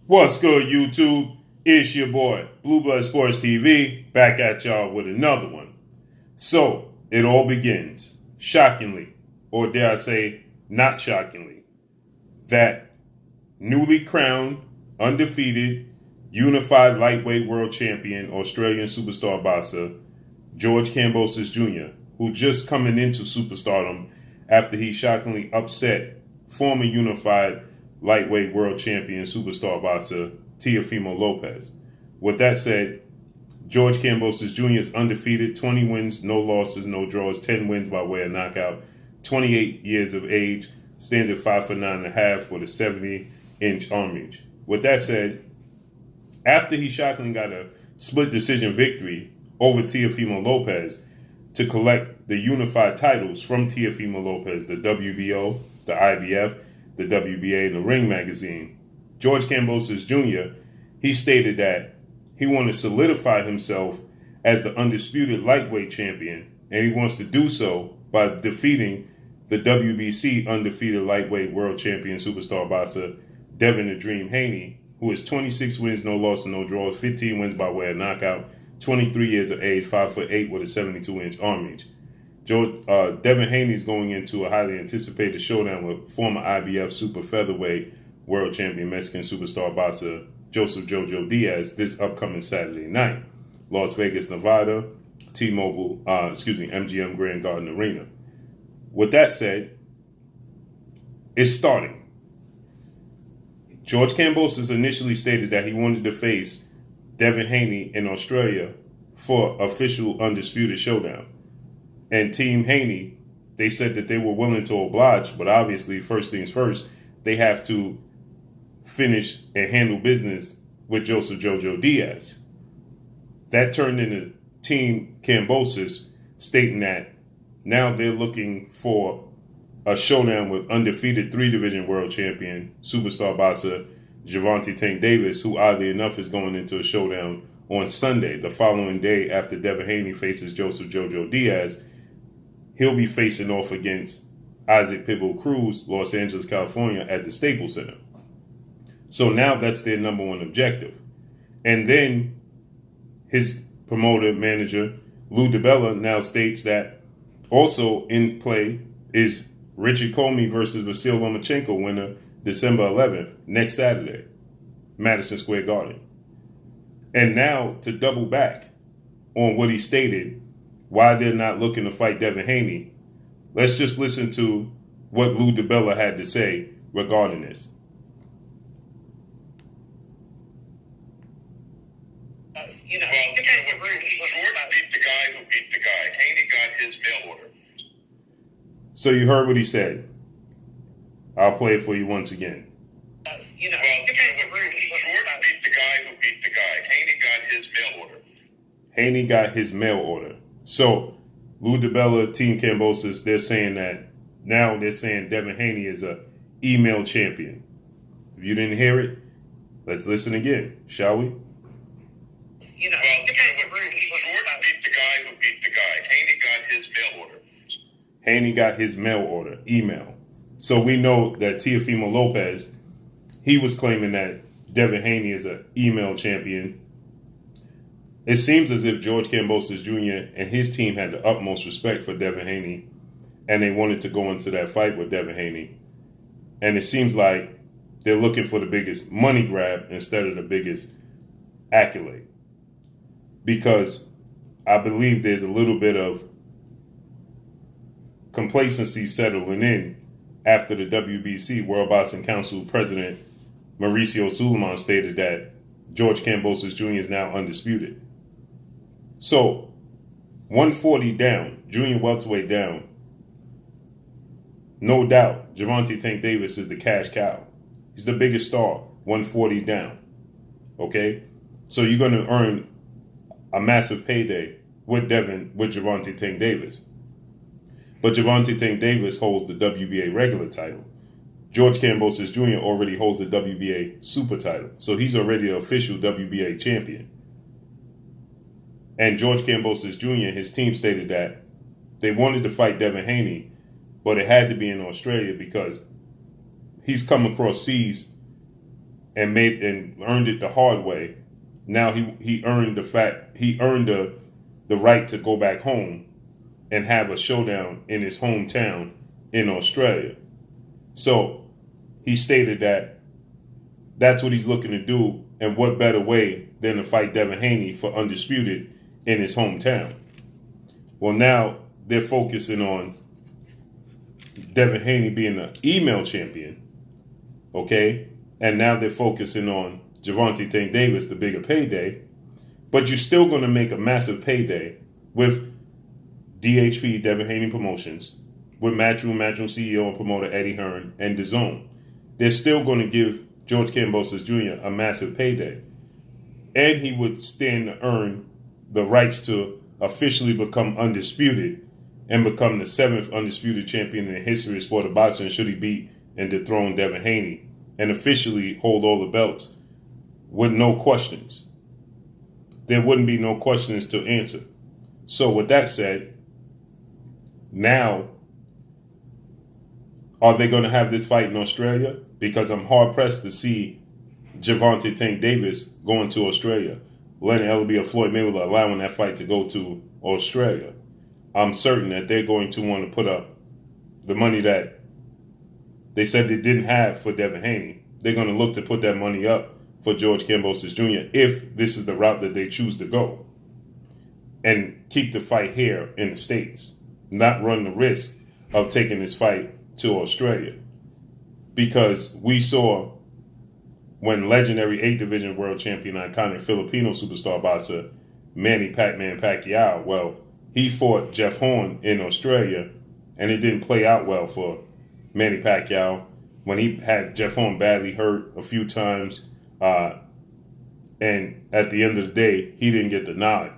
What's good, YouTube? It's your boy, Blue Blood Sports TV, back at y'all with another one. So, it all begins, shockingly, or dare I say, not shockingly, that newly crowned, undefeated, unified lightweight world champion, Australian superstar boxer, George Kambosos Jr., who just coming into superstardom after he shockingly upset former unified lightweight world champion superstar boxer TEOFIMO LOPEZ. With that said, George Kambosos Jr. is undefeated, 20 wins, no losses, no draws, 10 wins by way of knockout, 28 years of age, stands at 5'9.5" with a 70-inch arm reach. With that said, after he shockingly got a split decision victory over TEOFIMO LOPEZ to collect the unified titles from TEOFIMO LOPEZ, the WBO, the IBF, the WBA, and the Ring magazine, George Kambosos Jr., he stated that he wanted to solidify himself as the undisputed lightweight champion, and he wants to do so by defeating the WBC undefeated lightweight world champion superstar boxer DEVIN "The Dream" Haney, who has 26 wins, no losses, no draws, 15 wins by way of knockout, 23 years of age, 5'8" with a 72-inch arm reach. DEVIN Haney is going into a highly anticipated showdown with former IBF super featherweight world champion Mexican superstar boxer Joseph "Jojo" Diaz this upcoming Saturday night, Las Vegas, Nevada, MGM Grand Garden Arena. With that said, it's starting. George Kambosos initially stated that he wanted to face DEVIN Haney in Australia for official undisputed showdown. And Team Haney, they said that they were willing to oblige, but obviously, first things first, they have to finish and handle business with Joseph "Jojo" Diaz. That turned into Team Kambosos stating that now they're looking for a showdown with undefeated 3-division world champion, superstar boxer Gervonta Tank Davis, who oddly enough is going into a showdown on Sunday, the following day after DEVIN Haney faces Joseph "Jojo" Diaz. He'll be facing off against Isaac Pitbull Cruz, Los Angeles, California, at the Staples Center. So now that's their number one objective. And then his promoter manager, Lou DiBella, now states that also in play is Richard Comey versus Vasyl Lomachenko, winner December 11th, next Saturday, Madison Square Garden. And now to double back on what he stated, why they're not looking to fight DEVIN Haney, let's just listen to what Lou DiBella had to say regarding this. George beat the guy who beat the guy. Haney got his mail order. So you heard what he said. I'll play it for you once again. George beat the guy who beat the guy. Haney got his mail order. Haney got his mail order. So Lou DiBella, Team Kambosos, they're saying that now they're saying DEVIN Haney is a email champion. If you didn't hear it, let's listen again, shall we? George beat the guy who beat the guy. Haney got his mail order. Haney got his mail order, email. So we know that TEOFIMO LOPEZ, he was claiming that DEVIN Haney is an email champion. It seems as if George Kambosos Jr. and his team had the utmost respect for DEVIN Haney, and they wanted to go into that fight with DEVIN Haney. And it seems like they're looking for the biggest money grab instead of the biggest accolade. Because I believe there's a little bit of complacency settling in after the WBC, World Boxing Council President Mauricio Suleiman stated that George Kambosos Jr. is now undisputed. So, 140 down, junior welterweight down. No doubt, Gervonta Tank Davis is the cash cow. He's the biggest star, 140 down. Okay? So you're going to earn a massive payday with Gervonta Tank Davis. But Gervonta Tank Davis holds the WBA regular title. George Kambosos Jr. already holds the WBA super title. So he's already the official WBA champion. And George Kambosos Jr., his team stated that they wanted to fight DEVIN Haney, but it had to be in Australia because he's come across seas and earned it the hard way. Now he earned the right to go back home and have a showdown in his hometown in Australia. So he stated that that's what he's looking to do, and what better way than to fight Devin Haney for Undisputed in his hometown. Well, now they're focusing on Devin Haney being an email champion, okay? And now they're focusing on Gervonta Tank Davis, the bigger payday. But you're still going to make a massive payday with DHP, Devin Haney Promotions, with Matchroom CEO and promoter Eddie Hearn, and DAZN. They're still going to give George Kambosos Jr. a massive payday. And he would stand to earn the rights to officially become undisputed and become the 7th undisputed champion in the history of sport of boxing should he beat and dethrone Devin Haney and officially hold all the belts with no questions. There wouldn't be no questions to answer. So with that said, now, are they going to have this fight in Australia? Because I'm hard-pressed to see Gervonta Tank Davis going to Australia. Leonard Ellerbe or Floyd Mayweather allowing that fight to go to Australia. I'm certain that they're going to want to put up the money that they said they didn't have for Devin Haney. They're going to look to put that money up for George Kambosos Jr. if this is the route that they choose to go. And keep the fight here in the States. Not run the risk of taking this fight to Australia. Because we saw when legendary 8 division world champion, iconic Filipino superstar boxer Manny Pac-Man Pacquiao, well, he fought Jeff Horn in Australia, and it didn't play out well for Manny Pacquiao when he had Jeff Horn badly hurt a few times. And at the end of the day, he didn't get the nod.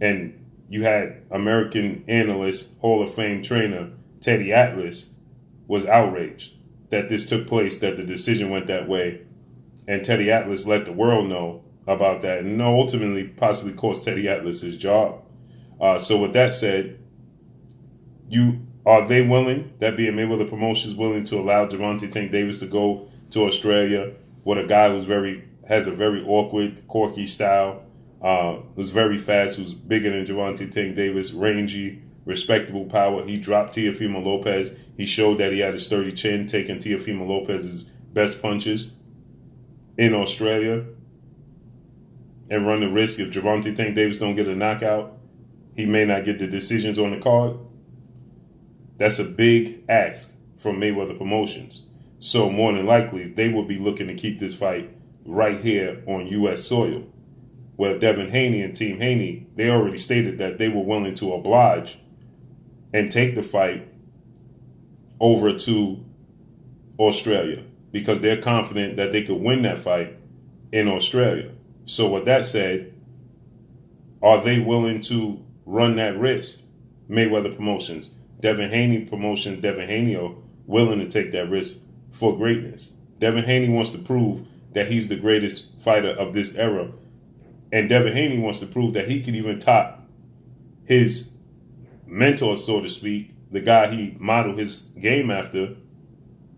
And you had American analyst, Hall of Fame trainer Teddy Atlas was outraged that this took place, that the decision went that way. And Teddy Atlas let the world know about that, and ultimately possibly cost Teddy Atlas his job. So with that said, are they willing, that being Mayweather Promotions, willing to allow Gervonta Tank Davis to go to Australia with a guy who's has a very awkward, quirky style, who's very fast, who's bigger than Gervonta Tank Davis, rangy, respectable power. He dropped Teofimo Lopez. He showed that he had a sturdy chin, taking Teofimo Lopez's best punches in Australia, and run the risk if Gervonta Tank Davis don't get a knockout, he may not get the decisions on the card. That's a big ask from Mayweather Promotions. So more than likely, they will be looking to keep this fight right here on U.S. soil. Where Devin Haney and Team Haney, they already stated that they were willing to oblige and take the fight over to Australia because they're confident that they could win that fight in Australia. So with that said, are they willing to run that risk? Mayweather Promotions, Devin Haney Promotions, Devin Haney are willing to take that risk for greatness. Devin Haney wants to prove that he's the greatest fighter of this era. And Devin Haney wants to prove that he can even top his mentor, so to speak, the guy he modeled his game after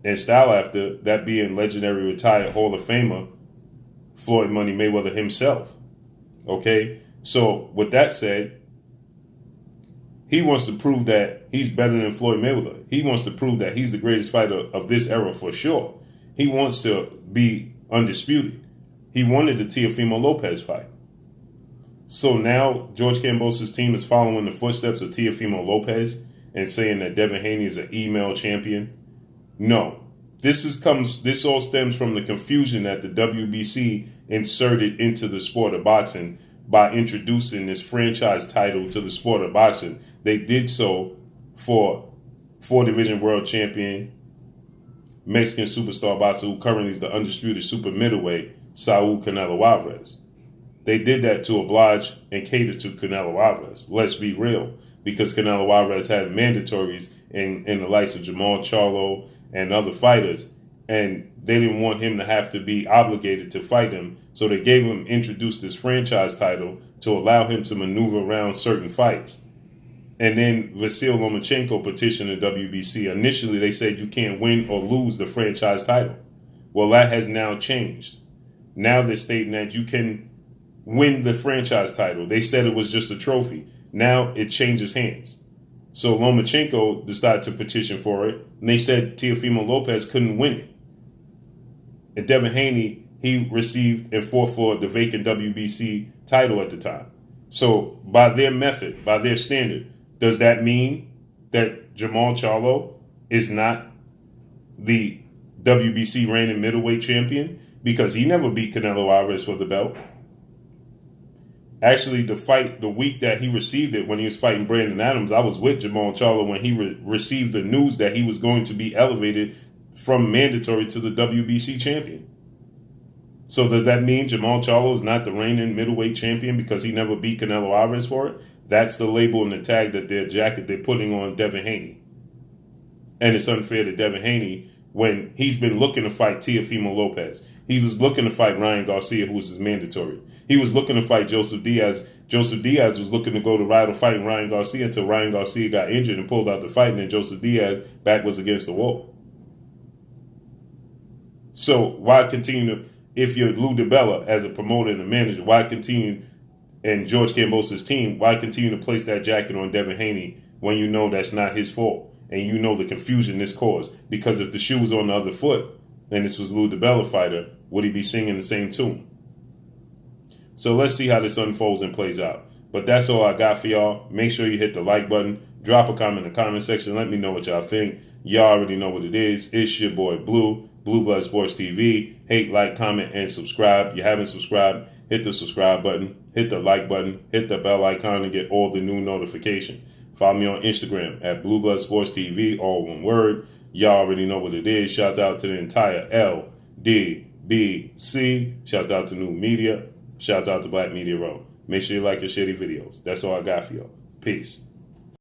and style after, that being legendary retired Hall of Famer Floyd Money Mayweather himself. Okay? So with that said, he wants to prove that he's better than Floyd Mayweather. He wants to prove that he's the greatest fighter of this era for sure. He wants to be undisputed. He wanted the Teofimo Lopez fight. So now George Kambosos' team is following the footsteps of Teofimo Lopez and saying that Devin Haney is an email champion. No. This all stems from the confusion that the WBC inserted into the sport of boxing by introducing this franchise title to the sport of boxing. They did so for 4-division world champion, Mexican superstar boxer who currently is the undisputed super middleweight, Saul Canelo Alvarez. They did that to oblige and cater to Canelo Alvarez. Let's be real, because Canelo Alvarez had mandatories in the likes of Jamal Charlo and other fighters, and they didn't want him to have to be obligated to fight him, so they introduced this franchise title to allow him to maneuver around certain fights. And then Vasyl Lomachenko petitioned the WBC. Initially, they said you can't win or lose the franchise title. Well, that has now changed. Now they're stating that you can win the franchise title. They said it was just a trophy. Now it changes hands. So Lomachenko decided to petition for it, and they said Teofimo Lopez couldn't win it. And Devin Haney, he received and fought for the vacant WBC title at the time. So by their method, by their standard, does that mean that Jamal Charlo is not the WBC reigning middleweight champion? Because he never beat Canelo Alvarez for the belt. Actually, the week that he received it, when he was fighting Brandon Adams, I was with Jamal Charlo when he received the news that he was going to be elevated from mandatory to the WBC champion. So does that mean Jamal Charlo is not the reigning middleweight champion because he never beat Canelo Alvarez for it? That's the label and the tag that they're putting on Devin Haney. And it's unfair to Devin Haney when he's been looking to fight Teofimo Lopez. He was looking to fight Ryan Garcia, who was his mandatory. He was looking to fight Joseph Diaz. Joseph Diaz was looking to go to Ryder fighting Ryan Garcia until Ryan Garcia got injured and pulled out the fight, and then Joseph Diaz back was against the wall. So why continue to, if you're Lou DiBella as a promoter and a manager, why continue, and George Kambosos' team, why continue to place that jacket on Devin Haney when you know that's not his fault and you know the confusion this caused? Because if the shoe was on the other foot and this was Lou DiBella fighter, would he be singing the same tune? So let's see how this unfolds and plays out. But that's all I got for y'all. Make sure you hit the like button. Drop a comment in the comment section. Let me know what y'all think. Y'all already know what it is. It's your boy Blue, Blue Blood Sports TV. Hate, like, comment, and subscribe. If you haven't subscribed, hit the subscribe button. Hit the like button. Hit the bell icon to get all the new notifications. Follow me on Instagram at Blue Blood Sports TV, all one word. Y'all already know what it is. Shout out to the entire LDBC. Shout out to New Media. Shout out to Black Media Row. Make sure you like your shitty videos. That's all I got for y'all. Peace.